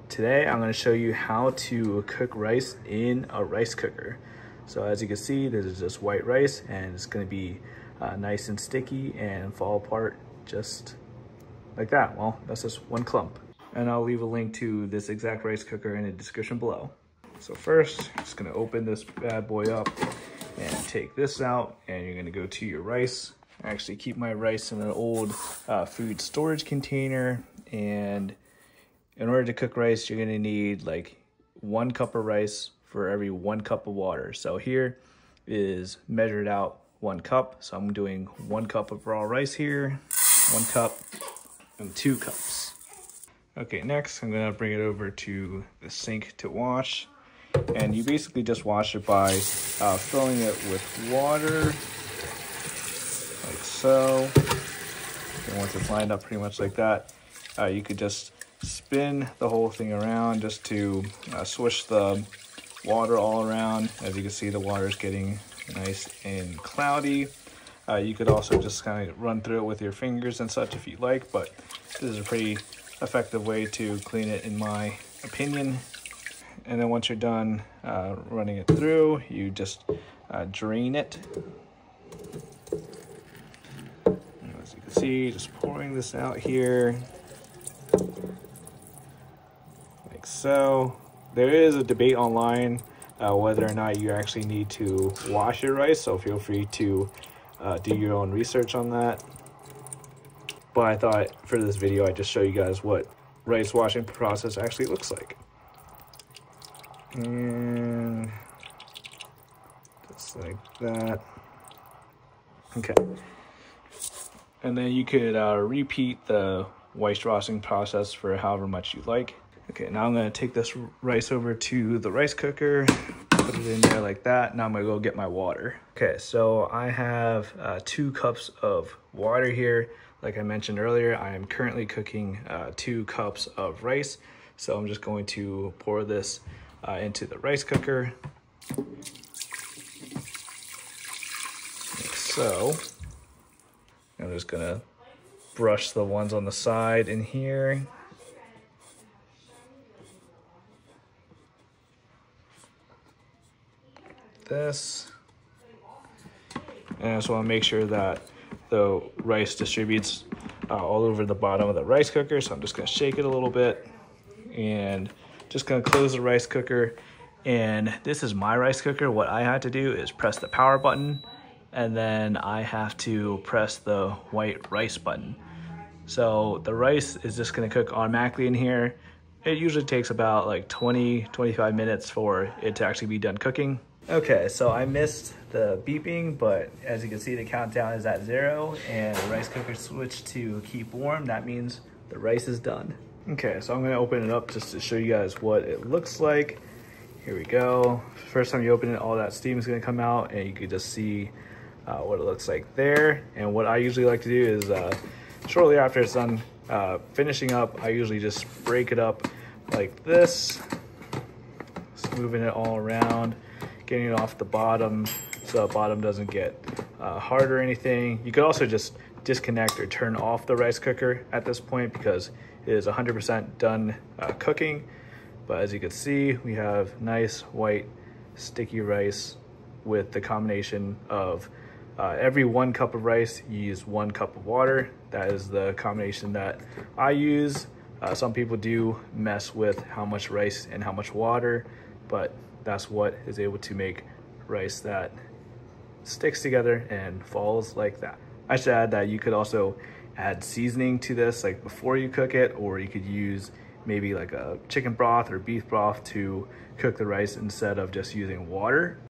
Today I'm going to show you how to cook rice in a rice cooker. So as you can see, this is just white rice and it's going to be nice and sticky and fall apart just like that. Well, that's just one clump. And I'll leave a link to this exact rice cooker in the description below. So first, I'm just going to open this bad boy up and take this out, and you're going to go to your rice. I actually keep my rice in an old food storage container, and in order to cook rice, you're going to need like 1 cup of rice for every 1 cup of water. So here is measured out 1 cup. So I'm doing 1 cup of raw rice here, 1 cup, and 2 cups. Okay, next I'm going to bring it over to the sink to wash. And you basically just wash it by filling it with water, like so. And once it's lined up pretty much like that, you could just spin the whole thing around just to swish the water all around. As you can see, the water is getting nice and cloudy. You could also just kind of run through it with your fingers and such if you like, but this is a pretty effective way to clean it in my opinion. And then once you're done running it through, you just drain it. And as you can see, just pouring this out here. Like so. There is a debate online whether or not you actually need to wash your rice, so feel free to do your own research on that. But I thought for this video I'd just show you guys what rice washing process actually looks like. And just like that. Okay. And then you could repeat the rice washing process for however much you like. Okay, now I'm going to take this rice over to the rice cooker, put it in there like that. Now I'm going to go get my water. Okay, so I have 2 cups of water here. Like I mentioned earlier, I am currently cooking 2 cups of rice. So I'm just going to pour this into the rice cooker. Like so. I'm just going to brush the ones on the side in here. This, and I just want to make sure that the rice distributes all over the bottom of the rice cooker. So I'm just going to shake it a little bit and just going to close the rice cooker. And this is my rice cooker. What I had to do is press the power button, and then I have to press the white rice button. So the rice is just going to cook automatically in here. It usually takes about like 20-25 minutes for it to actually be done cooking. Okay, so I missed the beeping, but as you can see, the countdown is at 0 and the rice cooker switched to keep warm. That means the rice is done. Okay, so I'm gonna open it up just to show you guys what it looks like. Here we go. First time you open it, all that steam is gonna come out and you can just see what it looks like there. And what I usually like to do is shortly after it's done finishing up, I usually just break it up like this, just moving it all around, getting it off the bottom so the bottom doesn't get hard or anything. You could also just disconnect or turn off the rice cooker at this point because it is 100% done cooking. But as you can see, we have nice white sticky rice with the combination of every 1 cup of rice, you use 1 cup of water. That is the combination that I use. Some people do mess with how much rice and how much water, but that's what is able to make rice that sticks together and falls like that. I should add that you could also add seasoning to this like before you cook it, or you could use maybe like a chicken broth or beef broth to cook the rice instead of just using water.